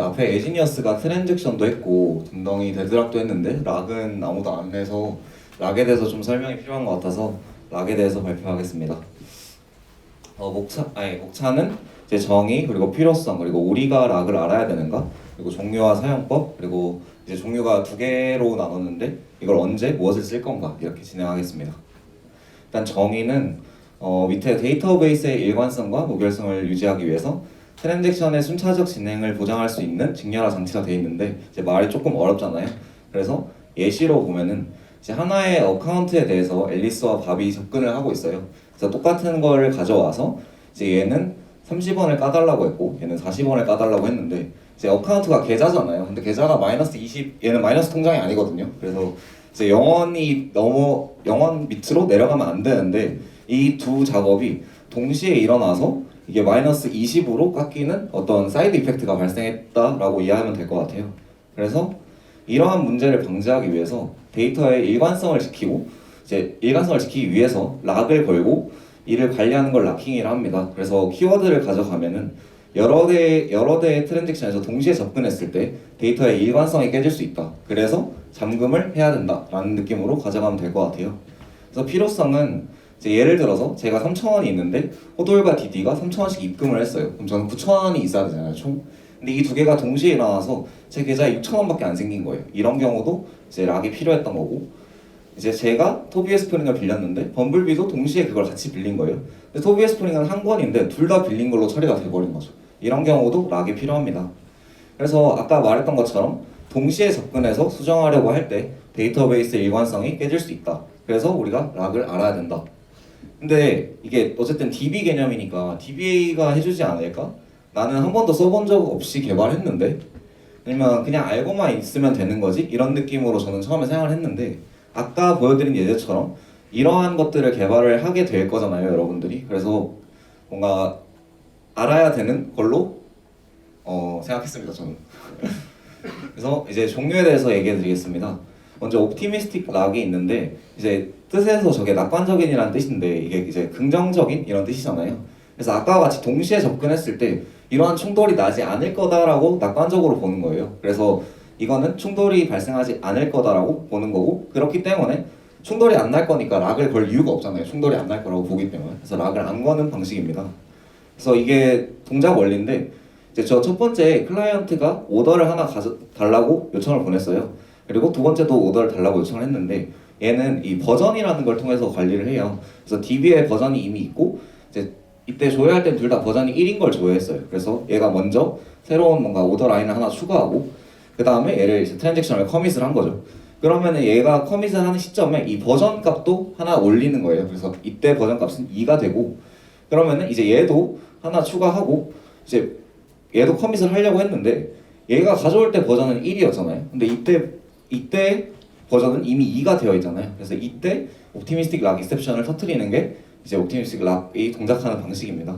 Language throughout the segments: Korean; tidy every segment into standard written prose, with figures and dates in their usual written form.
앞에 에지니어스가 트랜잭션도 했고 딩덩이 데드락도 했는데 락은 아무도 안 해서 락에 대해서 좀 설명이 필요한 것 같아서 락에 대해서 발표하겠습니다. 목차는 이제 정의 그리고 필요성 그리고 우리가 락을 알아야 되는가 그리고 종류와 사용법 그리고 이제 종류가 두 개로 나눴는데 이걸 언제 무엇을 쓸 건가 이렇게 진행하겠습니다. 일단 정의는 밑에 데이터베이스의 일관성과 무결성을 유지하기 위해서 트랜잭션의 순차적 진행을 보장할 수 있는 직렬화 장치가 되어 있는데 이제 말이 조금 어렵잖아요. 그래서 예시로 보면은 이제 하나의 어카운트에 대해서 앨리스와 밥이 접근을 하고 있어요. 그래서 똑같은 거를 가져와서 이제 얘는 30원을 까달라고 했고 얘는 40원을 까달라고 했는데 이제 어카운트가 계좌잖아요. 근데 계좌가 마이너스 20, 얘는 마이너스 통장이 아니거든요. 그래서 이제 0원 밑으로 내려가면 안 되는데 이 두 작업이 동시에 일어나서 이게 마이너스 20으로 깎이는 어떤 사이드 이펙트가 발생했다라고 이해하면 될 것 같아요. 그래서 이러한 문제를 방지하기 위해서 데이터의 일관성을 지키고 이제 일관성을 지키기 위해서 락을 걸고 이를 관리하는 걸 락킹이라 합니다. 그래서 키워드를 가져가면은 여러 대의 트랜잭션에서 동시에 접근했을 때 데이터의 일관성이 깨질 수 있다. 그래서 잠금을 해야 된다라는 느낌으로 가져가면 될 것 같아요. 그래서 필요성은 이제 예를 들어서 제가 3,000원이 있는데 호돌과 디디가 3,000원씩 입금을 했어요. 그럼 저는 9,000원이 있어야 되잖아요, 총. 근데 이 두 개가 동시에 일어나서 제 계좌에 6,000원밖에 안 생긴 거예요. 이런 경우도 이제 락이 필요했던 거고 이제 제가 토비의 스프링을 빌렸는데 범블비도 동시에 그걸 같이 빌린 거예요. 근데 토비의 스프링은 한 권인데 둘 다 빌린 걸로 처리가 돼버린 거죠. 이런 경우도 락이 필요합니다. 그래서 아까 말했던 것처럼 동시에 접근해서 수정하려고 할 때 데이터베이스 일관성이 깨질 수 있다. 그래서 우리가 락을 알아야 된다. 근데 이게 어쨌든 DB 개념이니까 DBA가 해주지 않을까? 나는 한 번도 써본 적 없이 개발했는데 아니면 그냥 알고만 있으면 되는 거지? 이런 느낌으로 저는 처음에 생각을 했는데 아까 보여드린 예제처럼 이러한 것들을 개발을 하게 될 거잖아요, 여러분들이. 그래서 뭔가 알아야 되는 걸로 생각했습니다, 저는. 그래서 이제 종류에 대해서 얘기해 드리겠습니다. 먼저 옵티미스틱 락이 있는데 이제 뜻에서 저게 낙관적인이라는 뜻인데 이게 이제 긍정적인 이런 뜻이잖아요. 그래서 아까와 같이 동시에 접근했을 때 이러한 충돌이 나지 않을 거다라고 낙관적으로 보는 거예요. 그래서 이거는 충돌이 발생하지 않을 거다라고 보는 거고 그렇기 때문에 충돌이 안 날 거니까 락을 걸 이유가 없잖아요. 충돌이 안 날 거라고 보기 때문에. 그래서 락을 안 거는 방식입니다. 그래서 이게 동작 원리인데 이제 저 첫 번째 클라이언트가 오더를 하나 달라고 요청을 보냈어요. 그리고 두 번째도 오더를 달라고 요청을 했는데 얘는 이 버전이라는 걸 통해서 관리를 해요. 그래서 DB의 버전이 이미 있고 이제 이때 조회할 때 둘 다 버전이 1인 걸 조회했어요. 그래서 얘가 먼저 새로운 뭔가 오더 라인을 하나 추가하고 그 다음에 얘를 이제 트랜잭션을 커밋을 한 거죠. 그러면은 얘가 커밋을 하는 시점에 이 버전 값도 하나 올리는 거예요. 그래서 이때 버전 값은 2가 되고 그러면은 이제 얘도 하나 추가하고 이제 얘도 커밋을 하려고 했는데 얘가 가져올 때 버전은 1이었잖아요. 근데 이때 버전은 이미 2가 되어 있잖아요. 그래서 이때 옵티미스틱 락 익셉션을 터뜨리는 게 이제 옵티미스틱 락이 동작하는 방식입니다.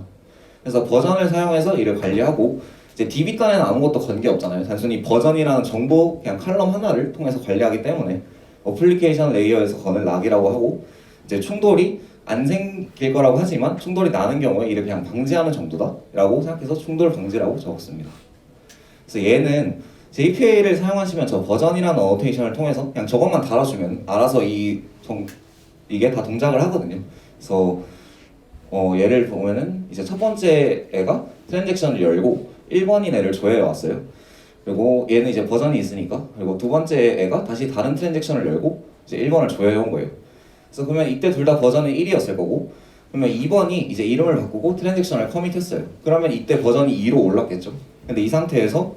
그래서 버전을 사용해서 이를 관리하고 이제 DB 딴에는 아무것도 건 게 없잖아요. 단순히 버전이라는 정보 그냥 칼럼 하나를 통해서 관리하기 때문에 어플리케이션 레이어에서 거는 락이라고 하고 이제 충돌이 안 생길 거라고 하지만 충돌이 나는 경우에 이를 그냥 방지하는 정도다라고 생각해서 충돌 방지라고 적었습니다. 그래서 얘는 JPA를 사용하시면 저 버전이라는 어노테이션을 통해서 그냥 저것만 달아주면 알아서 이게 다 동작을 하거든요. 그래서 예를 보면은 이제 첫 번째 애가 트랜잭션을 열고 1번인 애를 조회해 왔어요. 그리고 얘는 이제 버전이 있으니까 그리고 두 번째 애가 다시 다른 트랜잭션을 열고 이제 1번을 조회해 온 거예요. 그래서 그러면 이때 둘 다 버전이 1이었을 거고 그러면 2번이 이제 이름을 바꾸고 트랜잭션을 커밋했어요. 그러면 이때 버전이 2로 올랐겠죠. 근데 이 상태에서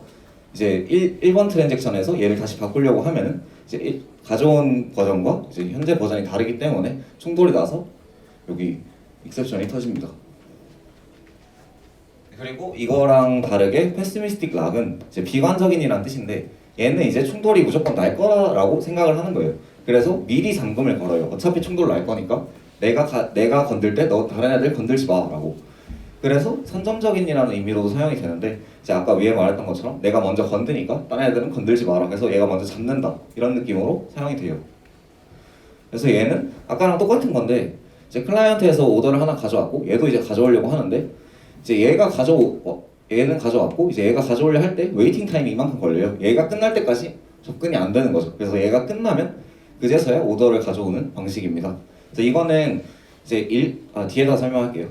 이제 1번 트랜잭션에서 얘를 다시 바꾸려고 하면은 이제 가져온 버전과 이제 현재 버전이 다르기 때문에 충돌이 나서 여기 익셉션이 터집니다. 그리고 이거랑 다르게 패시미스틱 락은 이제 비관적인이라는 뜻인데 얘는 이제 충돌이 무조건 날 거라고 생각을 하는 거예요. 그래서 미리 잠금을 걸어요. 어차피 충돌 날 거니까 내가 건들 때 너 다른 애들 건들지 마라고. 그래서 선점적인이라는 의미로도 사용이 되는데 이제 아까 위에 말했던 것처럼 내가 먼저 건드니까 다른 애들은 건들지 마라. 그래서 얘가 먼저 잡는다 이런 느낌으로 사용이 돼요. 그래서 얘는 아까랑 똑같은 건데 이제 클라이언트에서 오더를 하나 가져왔고 얘도 이제 가져오려고 하는데 이제 얘는 가져왔고 이제 얘가 가져오려 할 때 웨이팅 타임이 이만큼 걸려요. 얘가 끝날 때까지 접근이 안 되는 거죠. 그래서 얘가 끝나면 그제서야 오더를 가져오는 방식입니다. 그래서 이거는 이제 뒤에다 설명할게요.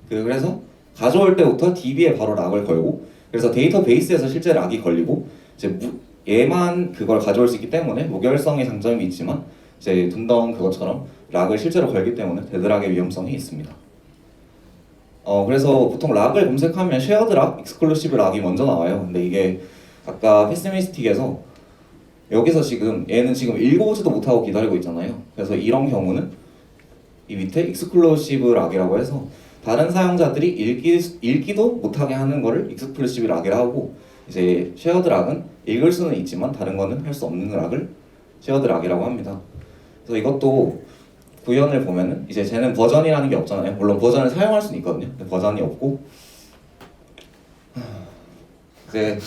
그래서 가져올 때부터 DB에 바로 락을 걸고, 그래서 데이터베이스에서 실제 락이 걸리고 이제 얘만 그걸 가져올 수 있기 때문에 무결성의 장점이 있지만 이제 둔던 그것처럼 락을 실제로 걸기 때문에 데드락의 위험성이 있습니다. 그래서 보통 락을 검색하면 쉐어드 락, 익스클루시브 락이 먼저 나와요. 근데 이게 아까 패스미스틱에서 여기서 지금 얘는 지금 읽어보지도 못하고 기다리고 있잖아요. 그래서 이런 경우는 이 밑에 익스클루시브 락이라고 해서 다른 사용자들이 읽기도 못하게 하는 거를 익스클루시브 락이라고 하고, 이제 쉐어드 락은 읽을 수는 있지만 다른 거는 할 수 없는 락을 쉐어드 락이라고 합니다. 그래서 이것도 구현을 보면은 이제 쟤는 버전이라는 게 없잖아요. 물론 버전을 사용할 수는 있거든요. 근데 버전이 없고, 이제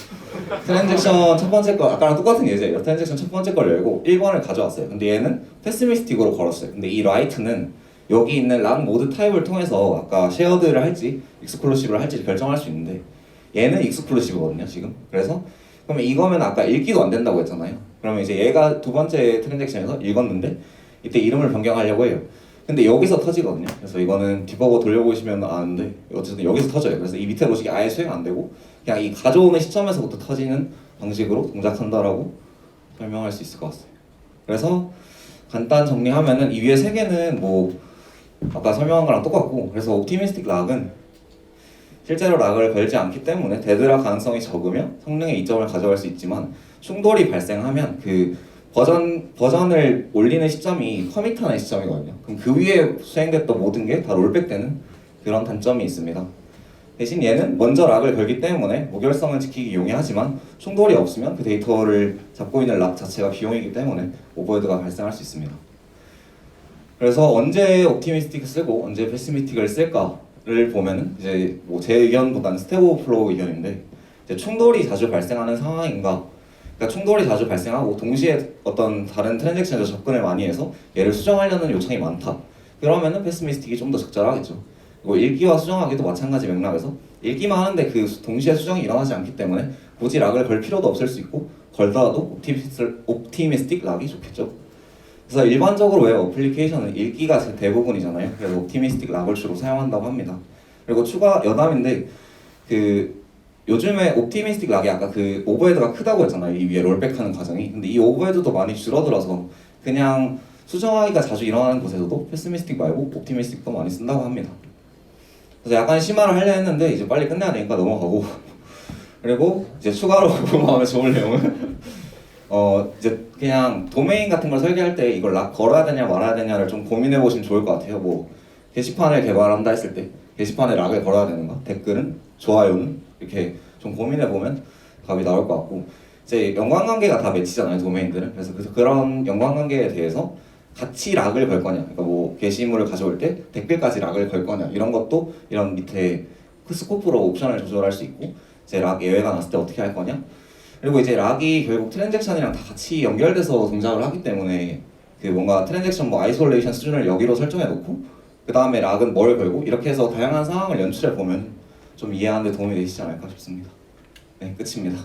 트랜잭션 첫 번째 거 아까랑 똑같은 예제예요. 트랜잭션 첫 번째 걸 열고 1번을 가져왔어요. 근데 얘는 패스미스틱으로 걸었어요. 근데 이 라이트는 여기 있는 락 모드 타입을 통해서 아까 쉐어드를 할지 익스클루시브를 할지 결정할 수 있는데 얘는 익스클루시브거든요 지금. 그래서 그러면 이거면 아까 읽기도 안 된다고 했잖아요. 그러면 이제 얘가 두 번째 트랜잭션에서 읽었는데 이때 이름을 변경하려고 해요. 근데 여기서 터지거든요. 그래서 이거는 디버거 돌려보시면 아는데 어쨌든 여기서 터져요. 그래서 이 밑에 로직이 아예 수행 안 되고 그냥 이 가져오는 시점에서부터 터지는 방식으로 동작한다라고 설명할 수 있을 것 같아요. 그래서 간단 정리하면은 이 위에 세 개는 뭐 아까 설명한 거랑 똑같고, 그래서 옵티미스틱 락은 실제로 락을 걸지 않기 때문에 데드락 가능성이 적으면 성능의 이점을 가져갈 수 있지만 충돌이 발생하면 그 버전을 올리는 시점이 커밋하는 시점이거든요. 그럼 그 위에 수행됐던 모든 게 다 롤백되는 그런 단점이 있습니다. 대신 얘는 먼저 락을 걸기 때문에 무결성을 지키기 용이하지만 충돌이 없으면 그 데이터를 잡고 있는 락 자체가 비용이기 때문에 오버헤드가 발생할 수 있습니다. 그래서 언제 옵티미스틱을 쓰고 언제 패시미틱을 쓸까를 보면은 이제 뭐 제 의견보다는 스택 오버플로우 의견인데, 이제 충돌이 자주 발생하는 상황인가, 그러니까 충돌이 자주 발생하고 동시에 어떤 다른 트랜잭션에서 접근을 많이 해서 얘를 수정하려는 요청이 많다. 그러면은 패시미스틱이 좀 더 적절하겠죠. 그리고 읽기와 수정하기도 마찬가지 맥락에서 읽기만 하는데 그 동시에 수정이 일어나지 않기 때문에 굳이 락을 걸 필요도 없을 수 있고, 걸더라도 옵티미스틱 락이 좋겠죠. 그래서 일반적으로 웹 어플리케이션은 읽기가 대부분이잖아요. 그래서 옵티미스틱 락을 주로 사용한다고 합니다. 그리고 추가 여담인데 그 요즘에 옵티미스틱 락이 아까 그 오버헤드가 크다고 했잖아요. 이 위에 롤백하는 과정이. 근데 이 오버헤드도 많이 줄어들어서 그냥 수정하기가 자주 일어나는 곳에서도 패스미스틱 말고 옵티미스틱도 많이 쓴다고 합니다. 그래서 약간 심화를 하려 했는데 이제 빨리 끝내야 되니까 넘어가고 그리고 이제 추가로 마음에 좋을 내용은 이제 그냥 도메인 같은 걸 설계할 때 이걸 락 걸어야 되냐 말아야 되냐를 좀 고민해 보시면 좋을 것 같아요. 뭐 게시판을 개발한다 했을 때 게시판에 락을 걸어야 되는가, 댓글은, 좋아요는, 이렇게 좀 고민해 보면 답이 나올 것 같고, 이제 연관관계가 다 매치잖아요 도메인들은. 그래서 그런 연관관계에 대해서 같이 락을 걸 거냐, 그러니까 뭐 게시물을 가져올 때 댓글까지 락을 걸 거냐, 이런 것도 이런 밑에 스코프로 옵션을 조절할 수 있고, 이제 락 예외가 났을 때 어떻게 할 거냐. 그리고 이제 락이 결국 트랜잭션이랑 다 같이 연결돼서 동작을 하기 때문에 그 뭔가 트랜잭션 뭐 아이솔레이션 수준을 여기로 설정해 놓고 그 다음에 락은 뭘 걸고 이렇게 해서 다양한 상황을 연출해 보면 좀 이해하는 데 도움이 되시지 않을까 싶습니다. 네, 끝입니다.